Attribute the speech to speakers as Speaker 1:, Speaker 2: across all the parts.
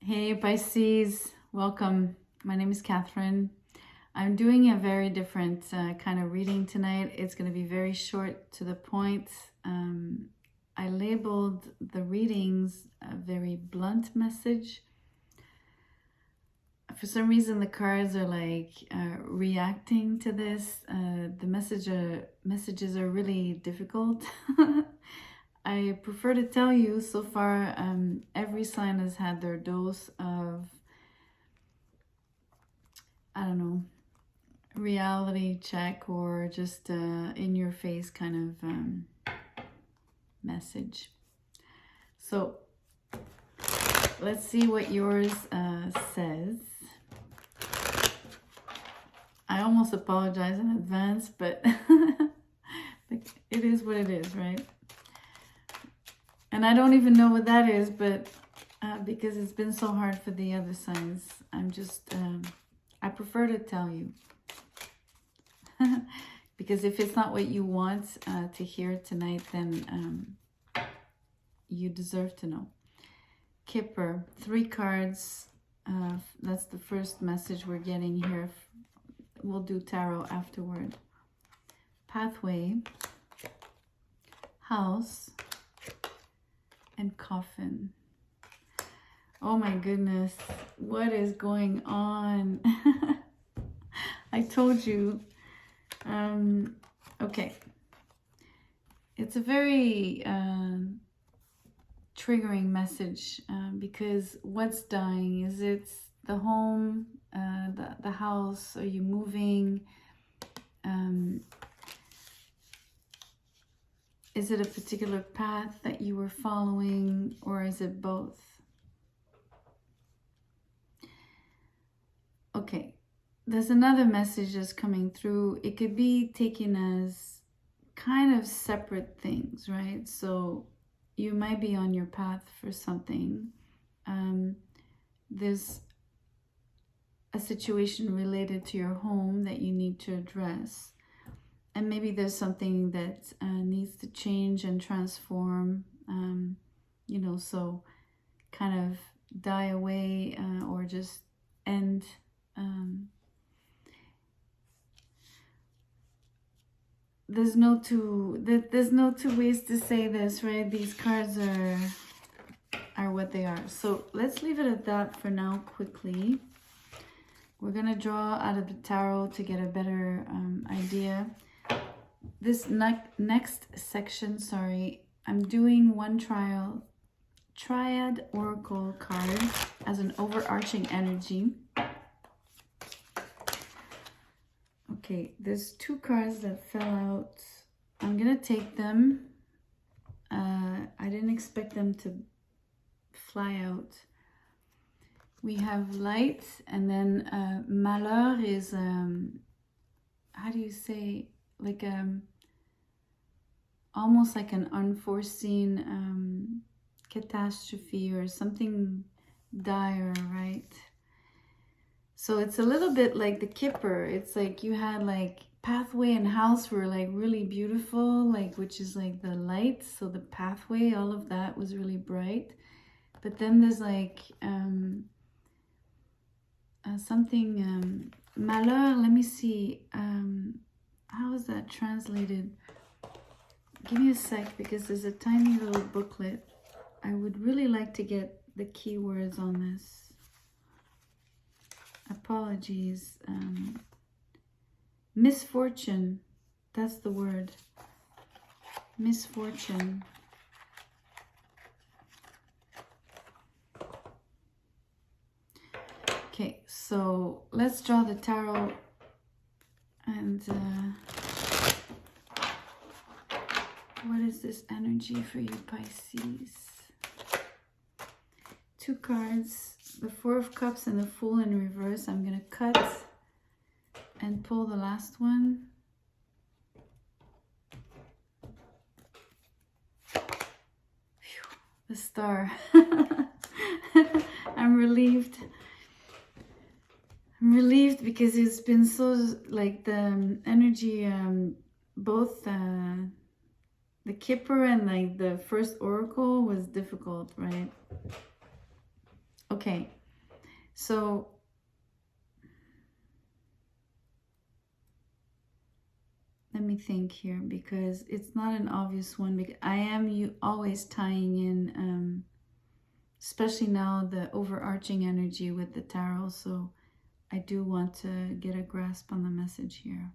Speaker 1: Hey Pisces, welcome. My name is Catherine. I'm doing a very different kind of reading tonight. It's going to be very short to the point. I labeled the readings a very blunt message. For some reason, the cards are like reacting to this. The messages are really difficult. I prefer to tell you, so far, every sign has had their dose of, I don't know, reality check or just in your face kind of message. So let's see what yours says. I almost apologize in advance, but it is what it is, right? And I don't even know what that is, but because it's been so hard for the other signs, I'm just, I prefer to tell you. Because if it's not what you want to hear tonight, then you deserve to know. Kipper, 3 cards. That's the first message we're getting here. We'll do tarot afterward. Pathway, house, and coffin. Oh my goodness, what is going on? I told you. Okay. It's a very triggering message because what's dying? Is it the home, the house? Are you moving? Is it a particular path that you were following, or is it both? Okay, there's another message that's coming through. It could be taken as kind of separate things, right? So you might be on your path for something. There's a situation related to your home that you need to address. And maybe there's something that needs to change and transform, you know, so kind of die away or just end. There's no two ways to say this, right? These cards are what they are. So let's leave it at that for now quickly. We're going to draw out of the tarot to get a better idea. This next section, I'm doing one triad oracle card as an overarching energy. Okay, there's 2 cards that fell out. I'm gonna take them. I didn't expect them to fly out. We have light, and then malheur is, how do you say, like almost like an unforeseen catastrophe or something dire, right? So it's a little bit like the Kipper. It's like you had like pathway and house were like really beautiful, like which is like the light. So the pathway, all of that was really bright. But then there's like something malheur. Let me see. How is that translated? Give me a sec, because there's a tiny little booklet. I would really like to get the keywords on this. Apologies. Misfortune. That's the word. Misfortune. Okay, so let's draw the tarot and what is this energy for you, Pisces? 2 cards, the 4 of Cups and the Fool in reverse. I'm going to cut and pull the last one. Whew, the Star. I'm relieved. I'm relieved because it's been so, like, the energy, both the Kipper and like the first oracle was difficult, right? Okay, so let me think here, because it's not an obvious one, because I am always tying in, especially now, the overarching energy with the tarot. So I do want to get a grasp on the message here.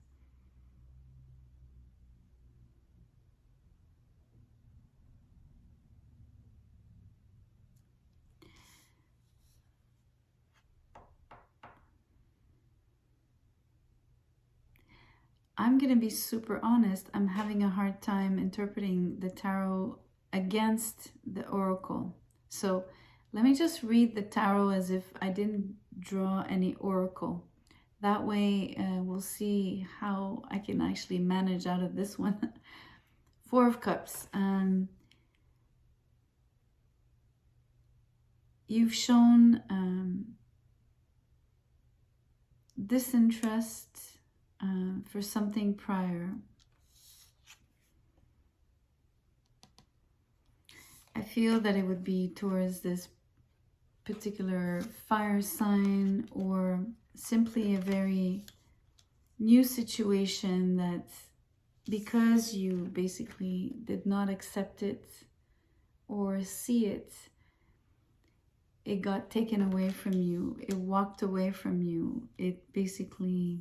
Speaker 1: I'm going to be super honest. I'm having a hard time interpreting the tarot against the oracle. So let me just read the tarot as if I didn't draw any oracle. That way we'll see how I can actually manage out of this one. Four of Cups. You've shown disinterest for something prior. I feel that it would be towards this particular fire sign, or simply a very new situation that, because you basically did not accept it or see it, it got taken away from you. It walked away from you. It basically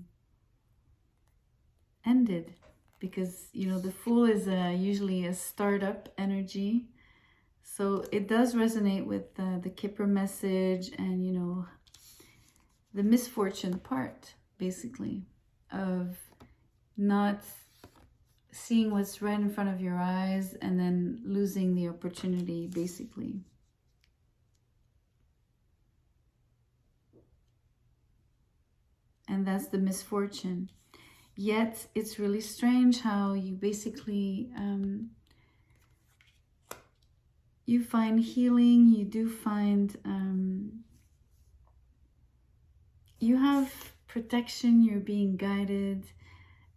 Speaker 1: ended, because, you know, the Fool is usually a startup energy. So it does resonate with the Kipper message, and, you know, the misfortune part, basically, of not seeing what's right in front of your eyes and then losing the opportunity, basically. And that's the misfortune. Yet it's really strange how you basically you find healing. You do find you have protection. You're being guided.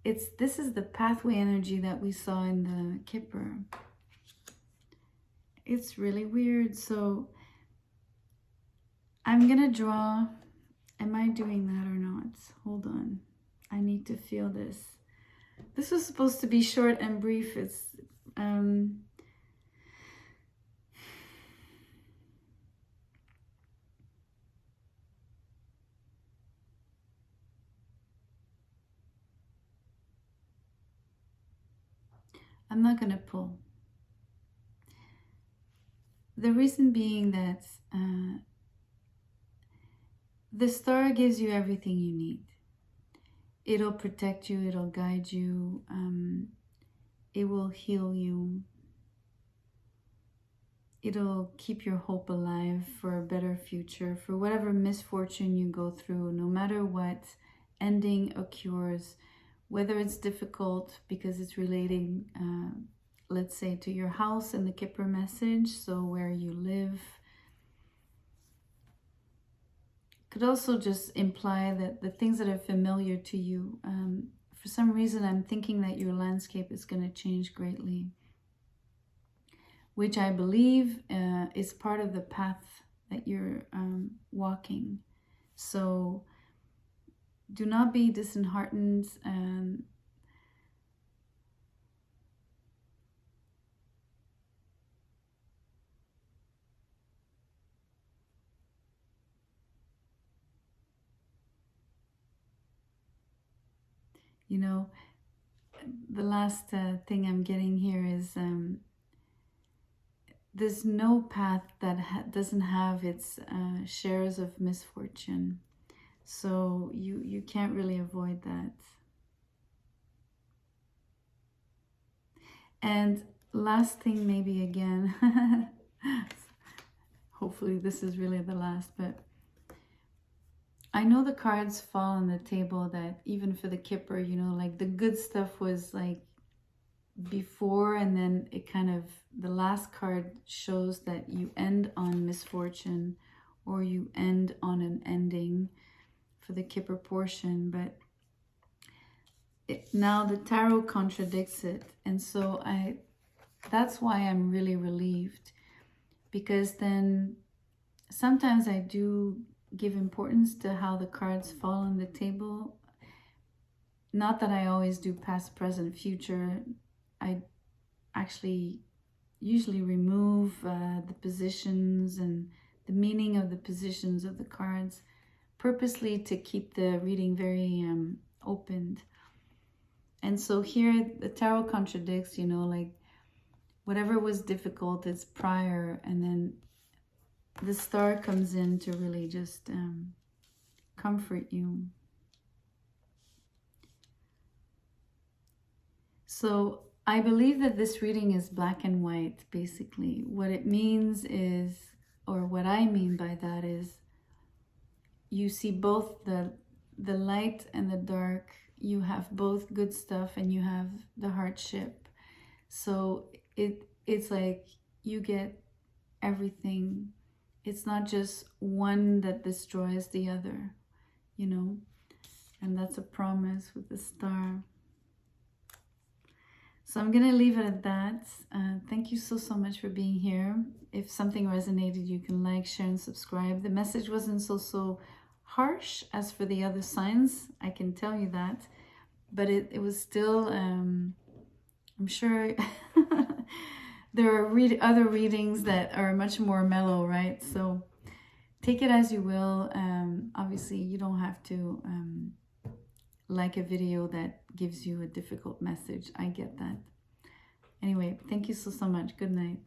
Speaker 1: This is the pathway energy that we saw in the Kipper. It's really weird. So I'm gonna draw. Am I doing that or not? Hold on. I need to feel this. This was supposed to be short and brief. It's I'm not gonna pull. The reason being that the star gives you everything you need. It'll protect you, it'll guide you, it will heal you. It'll keep your hope alive for a better future, for whatever misfortune you go through, no matter what ending occurs, whether it's difficult because it's relating, let's say, to your house in the Kipper message, so where you live. Could also just imply that the things that are familiar to you, for some reason I'm thinking that your landscape is going to change greatly, which I believe is part of the path that you're walking. So do not be disheartened. You know, the last thing I'm getting here is there's no path that doesn't have its shares of misfortune. So you can't really avoid that. And last thing, maybe again, hopefully this is really the last, but I know the cards fall on the table that even for the Kipper, you know, like the good stuff was like before, and then it kind of, the last card shows that you end on misfortune, or you end on an ending for the Kipper portion, but now the tarot contradicts it. And so that's why I'm really relieved, because then sometimes I do give importance to how the cards fall on the table. Not that I always do past, present, future. I actually usually remove the positions and the meaning of the positions of the cards purposely to keep the reading very opened. And so here the tarot contradicts, you know, like whatever was difficult is prior, and then the star comes in to really just comfort you. So I believe that this reading is black and white, basically. What it means is, or what I mean by that is, you see both the light and the dark. You have both good stuff and you have the hardship. So it's like you get everything. It's not just one that destroys the other, you know, and that's a promise with the star. So I'm gonna leave it at that. Thank you so much for being here. If something resonated, you can like, share, and subscribe. The message wasn't so harsh as for the other signs, I can tell you that, but it was still, I'm sure there are other readings that are much more mellow, right? So take it as you will. Obviously, you don't have to like a video that gives you a difficult message. I get that. Anyway, thank you so much. Good night.